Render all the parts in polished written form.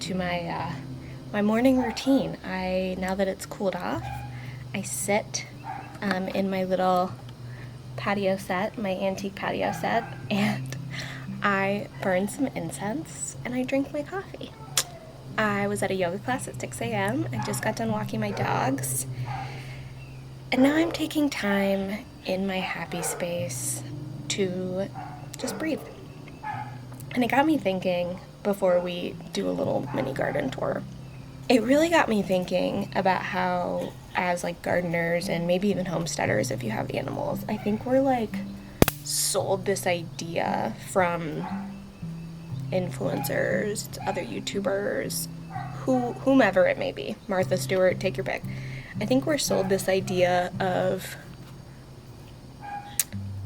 into my my morning routine. Now that it's cooled off, I sit in my little patio set, my antique patio set, and I burn some incense and I drink my coffee. I was at a yoga class at 6 a.m. I just got done walking my dogs. And now I'm taking time in my happy space to just breathe. And it got me thinking, before we do a little mini garden tour, it really got me thinking about how, as like gardeners and maybe even homesteaders, if you have animals, I think we're like sold this idea from influencers, other YouTubers, whomever it may be, Martha Stewart, take your pick. I think we're sold this idea of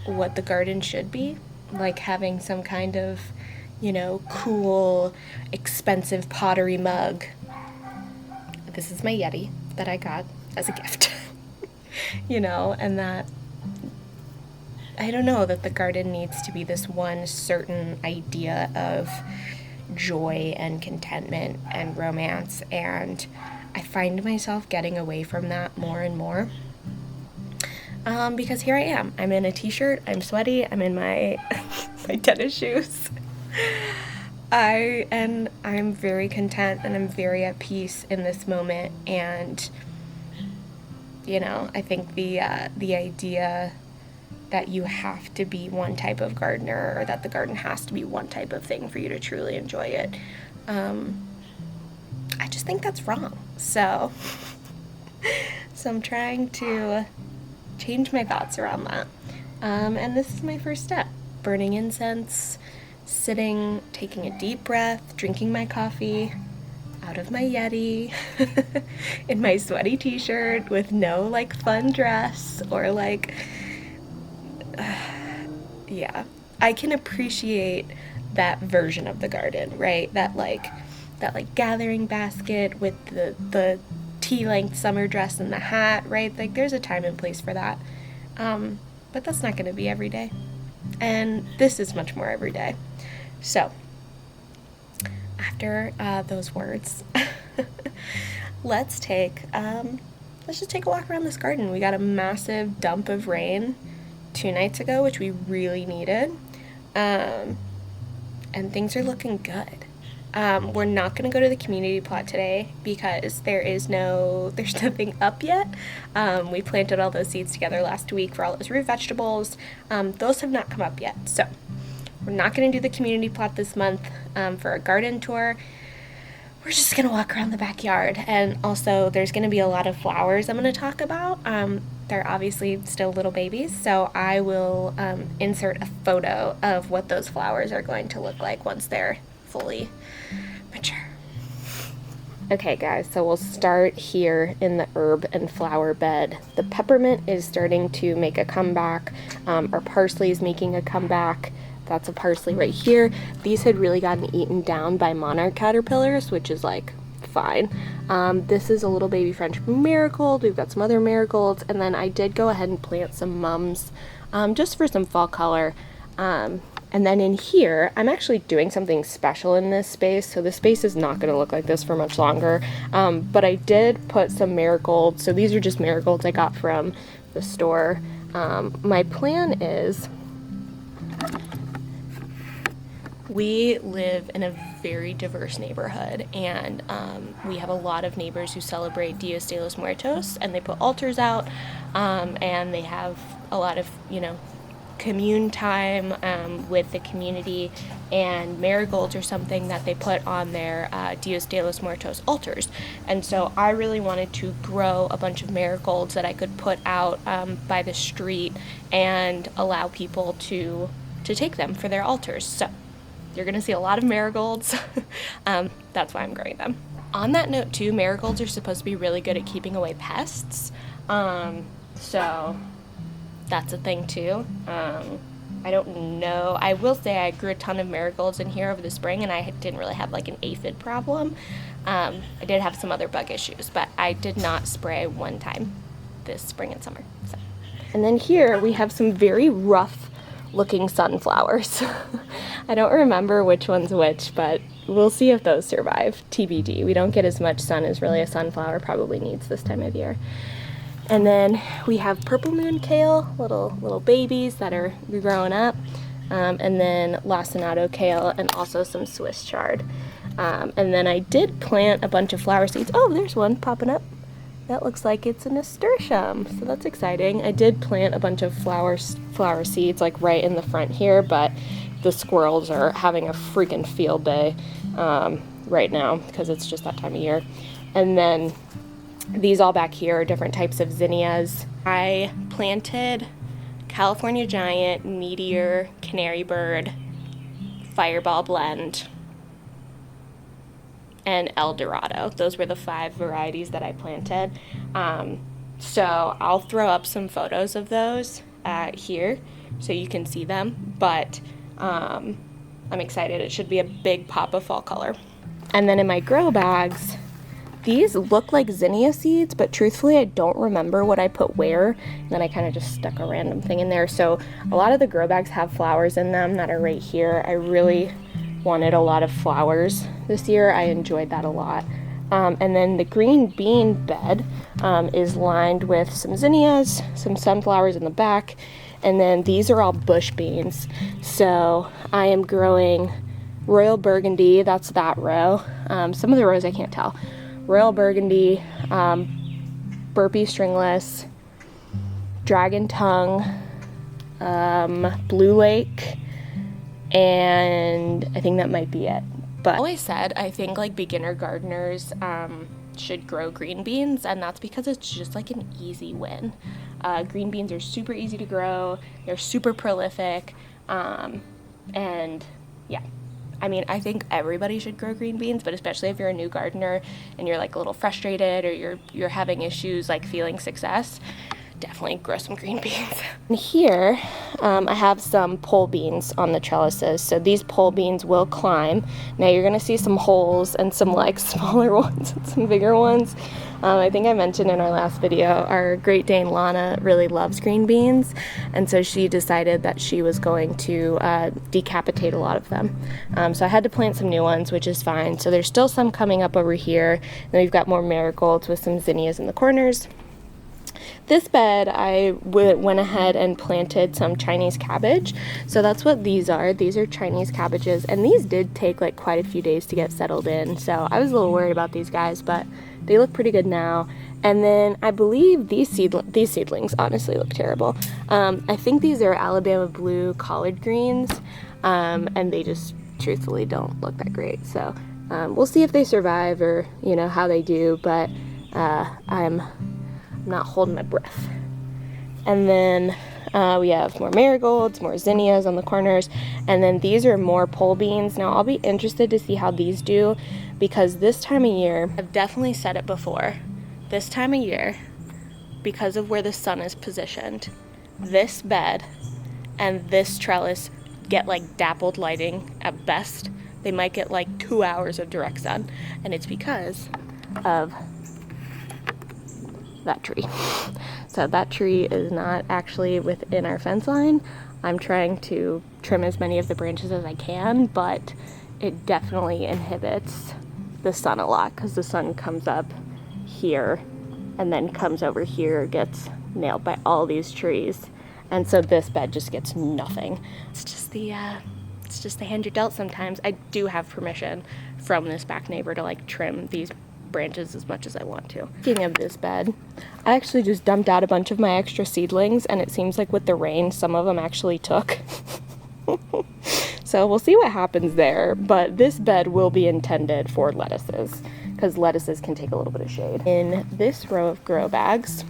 what the garden should be, like having some kind of, cool, expensive pottery mug. This is my Yeti that I got as a gift, and that, I don't know, that the garden needs to be this one certain idea of joy and contentment and romance, and I find myself getting away from that more and more. Because here I am. I'm in a t-shirt, I'm sweaty, I'm in my my tennis shoes. I'm very content and I'm very at peace in this moment, and I think the idea that you have to be one type of gardener, or that the garden has to be one type of thing for you to truly enjoy it, I just think that's wrong. So I'm trying to change my thoughts around that. And this is my first step: burning incense, sitting, taking a deep breath, drinking my coffee out of my Yeti, in my sweaty t-shirt with no fun dress or yeah. I can appreciate that version of the garden, right? That gathering basket with the tea-length summer dress and the hat, right? There's a time and place for that. But that's not going to be every day. And this is much more every day. So, after those words, let's just take a walk around this garden. We got a massive dump of rain 2 nights ago, which we really needed. And things are looking good. We're not going to go to the community plot today because there's nothing up yet. We planted all those seeds together last week for all those root vegetables. Those have not come up yet. So we're not going to do the community plot this month for a garden tour. We're just going to walk around the backyard. And also there's going to be a lot of flowers I'm going to talk about. They're obviously still little babies, so I will insert a photo of what those flowers are going to look like once they're fully mature. Okay guys, so we'll start here in the herb and flower bed. The peppermint is starting to make a comeback. Our parsley is making a comeback. That's a parsley right here. These had really gotten eaten down by monarch caterpillars, which is fine. This is a little baby French marigold. We've got some other marigolds, and then I did go ahead and plant some mums just for some fall color. And then in here, I'm actually doing something special in this space, so this space is not going to look like this for much longer. But I did put some marigolds. So these are just marigolds I got from the store. My plan is, we live in a very diverse neighborhood, and we have a lot of neighbors who celebrate Dias de los Muertos, and they put altars out, and they have a lot of, commune time with the community, and marigolds are something that they put on their Dias de los Muertos altars. And so I really wanted to grow a bunch of marigolds that I could put out by the street and allow people to take them for their altars. So you're going to see a lot of marigolds. That's why I'm growing them. On that note too, marigolds are supposed to be really good at keeping away pests. So that's a thing too. I don't know. I will say I grew a ton of marigolds in here over the spring, and I didn't really have an aphid problem. I did have some other bug issues, but I did not spray one time this spring and summer. So. And then here we have some very rough looking sunflowers. I don't remember which one's which, but we'll see if those survive, TBD. We don't get as much sun as really a sunflower probably needs this time of year. And then we have purple moon kale, little babies that are growing up. And then lacinato kale and also some Swiss chard. And then I did plant a bunch of flower seeds. Oh, there's one popping up. That looks like it's a nasturtium, so that's exciting. I did plant a bunch of flower seeds like right in the front here, but the squirrels are having a freaking field day right now because it's just that time of year. And then these all back here are different types of zinnias. I planted California Giant, Meteor, Canary Bird, Fireball Blend, and El Dorado. Those were the 5 varieties that I planted. So I'll throw up some photos of those here so you can see them, but I'm excited. It should be a big pop of fall color. And then in my grow bags, these look like zinnia seeds, but truthfully I don't remember what I put where, and then I kind of just stuck a random thing in there. So a lot of the grow bags have flowers in them that are right here. I really wanted a lot of flowers this year. I enjoyed that a lot. And then the green bean bed is lined with some zinnias, some sunflowers in the back, and then these are all bush beans. So I am growing Royal Burgundy, that's that row. Some of the rows I can't tell. Royal Burgundy, Burpee Stringless, Dragon Tongue, Blue Lake, and I think that might be it. But always said, I think like beginner gardeners should grow green beans, and that's because it's just like an easy win. Green beans are super easy to grow, they're super prolific, and yeah. I mean, I think everybody should grow green beans, but especially if you're a new gardener and you're like a little frustrated or you're having issues like feeling success, definitely grow some green beans. And here, I have some pole beans on the trellises. So these pole beans will climb. Now you're gonna see some holes and some like smaller ones and some bigger ones. I think I mentioned in our last video, our Great Dane Lana really loves green beans. And so she decided that she was going to decapitate a lot of them. So I had to plant some new ones, which is fine. So there's still some coming up over here. And we've got more marigolds with some zinnias in the corners. This bed, I went ahead and planted some Chinese cabbage. So that's what these are. These are Chinese cabbages, and these did take like quite a few days to get settled in. So I was a little worried about these guys, but they look pretty good now. And then I believe these seedlings honestly look terrible. I think these are Alabama Blue collard greens, and they just truthfully don't look that great. So we'll see if they survive or, you know, how they do, but I'm not holding my breath. And then we have more marigolds, more zinnias on the corners, and then these are more pole beans. Now I'll be interested to see how these do, because this time of year, I've definitely said it before, this time of year, because of where the sun is positioned, this bed and this trellis get like dappled lighting at best. They might get like 2 hours of direct sun, and it's because of that tree. So that tree is not actually within our fence line. I'm trying to trim as many of the branches as I can, but it definitely inhibits the sun a lot because the sun comes up here and then comes over here, gets nailed by all these trees, and so this bed just gets nothing. It's just the hand you're dealt sometimes. I do have permission from this back neighbor to like trim these branches as much as I want to. Speaking of this bed, I actually just dumped out a bunch of my extra seedlings, and it seems like with the rain some of them actually took. So we'll see what happens there, but this bed will be intended for lettuces because lettuces can take a little bit of shade. In this row of grow bags,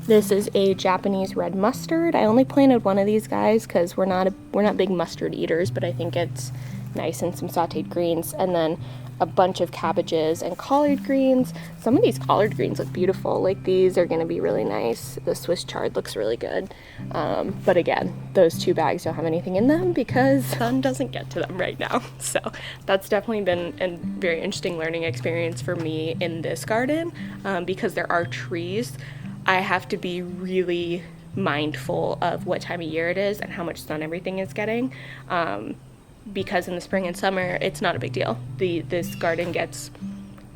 this is a Japanese red mustard. I only planted one of these guys because we're not big mustard eaters, but I think it's nice in some sauteed greens. And then a bunch of cabbages and collard greens. Some of these collard greens look beautiful. Like these are going to be really nice. The Swiss chard looks really good. But again, those 2 bags don't have anything in them because sun doesn't get to them right now. So that's definitely been a very interesting learning experience for me in this garden, because there are trees. I have to be really mindful of what time of year it is and how much sun everything is getting. because in the spring and summer, it's not a big deal. This garden gets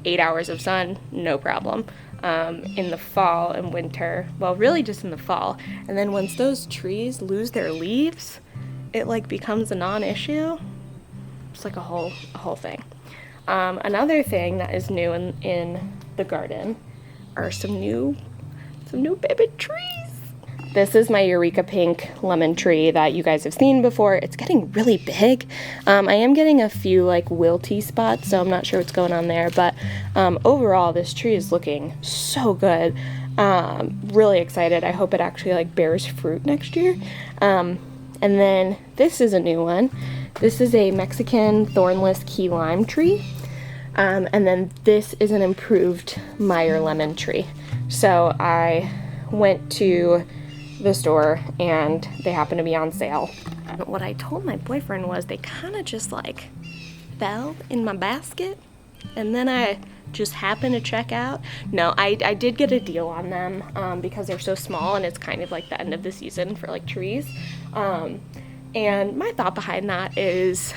8 hours of sun, no problem. In the fall and winter, well, really just in the fall. And then once those trees lose their leaves, it like becomes a non-issue. It's like a whole thing. Another thing that is new in the garden are some new baby trees. This is my Eureka Pink lemon tree that you guys have seen before. It's getting really big. I am getting a few like wilty spots, so I'm not sure what's going on there, but overall this tree is looking so good. Really excited. I hope it actually like bears fruit next year. And then this is a new one. This is a Mexican thornless key lime tree. And then this is an improved Meyer lemon tree. So I went to the store and they happened to be on sale. What I told my boyfriend was they kind of just like fell in my basket, and then I just happened to check out. No, I did get a deal on them because they're so small and it's kind of like the end of the season for like trees. And my thought behind that is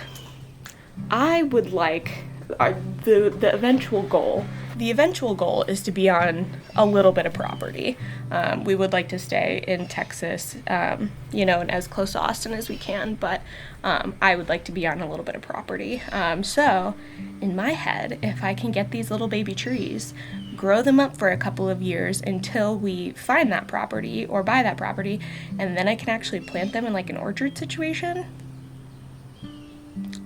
I would like the eventual goal. The eventual goal is to be on a little bit of property. We would like to stay in Texas, and as close to Austin as we can, but I would like to be on a little bit of property. So in my head, if I can get these little baby trees, grow them up for a couple of years until we find that property or buy that property, and then I can actually plant them in like an orchard situation.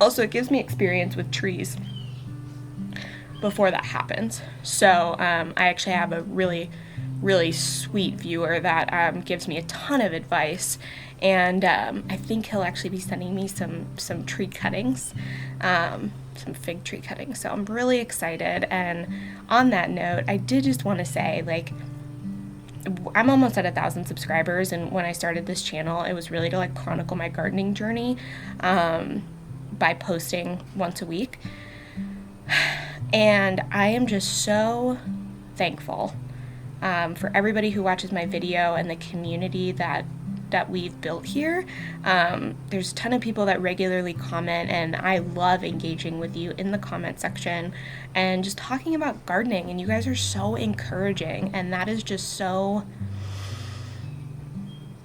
Also, it gives me experience with trees before that happens. So I actually have a really sweet viewer that gives me a ton of advice, and I think he'll actually be sending me some tree cuttings, some fig tree cuttings. So I'm really excited. And on that note, I did just want to say, like, I'm almost at 1,000 subscribers, and when I started this channel, it was really to like chronicle my gardening journey by posting once a week. And I am just so thankful for everybody who watches my video and the community that we've built here. There's a ton of people that regularly comment, and I love engaging with you in the comment section and just talking about gardening, and you guys are so encouraging, and that is just so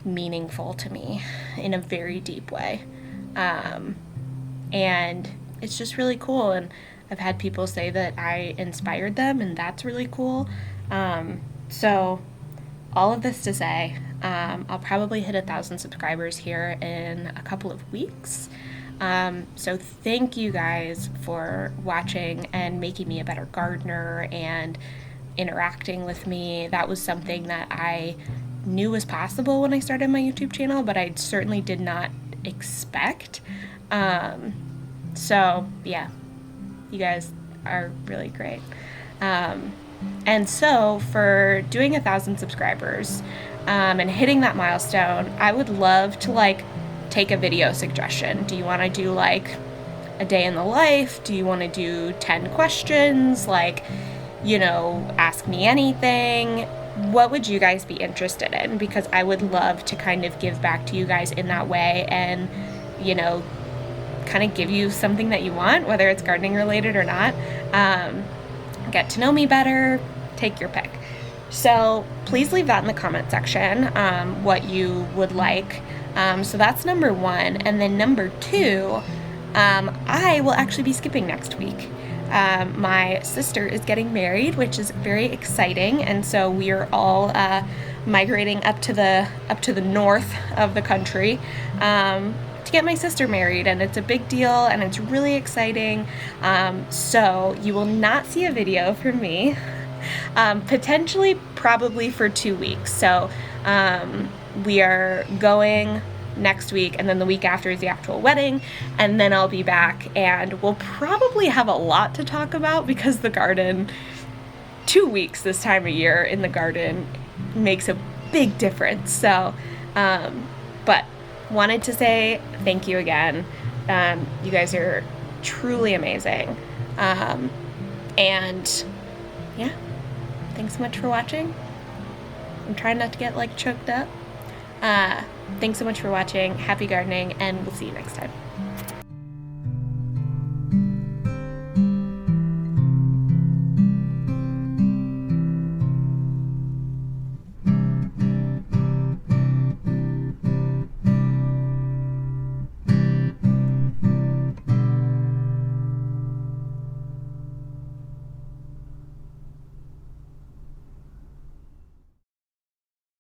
meaningful to me in a very deep way. And it's just really cool, and I've had people say that I inspired them, and that's really cool. So all of this to say, I'll probably hit 1,000 subscribers here in a couple of weeks. So thank you guys for watching and making me a better gardener and interacting with me. That was something that I knew was possible when I started my YouTube channel, but I certainly did not expect. So yeah, you guys are really great. And so for doing 1,000 subscribers and hitting that milestone, I would love to like take a video suggestion. Do you want to do like a day in the life? Do you want to do 10 questions? Like, ask me anything. What would you guys be interested in? Because I would love to kind of give back to you guys in that way and, kind of give you something that you want, whether it's gardening related or not. Get to know me better, take your pick. So please leave that in the comment section, what you would like. So that's number one. And then number two, I will actually be skipping next week. My sister is getting married, which is very exciting, and so we are all migrating up to the north of the country to get my sister married, and it's a big deal and it's really exciting. So you will not see a video from me, potentially probably for 2 weeks. So we are going next week, and then the week after is the actual wedding, and then I'll be back, and we'll probably have a lot to talk about because the garden, 2 weeks this time of year in the garden makes a big difference. So but wanted to say thank you again. You guys are truly amazing. And yeah, thanks so much for watching. I'm trying not to get like choked up. Thanks so much for watching. Happy gardening, and we'll see you next time.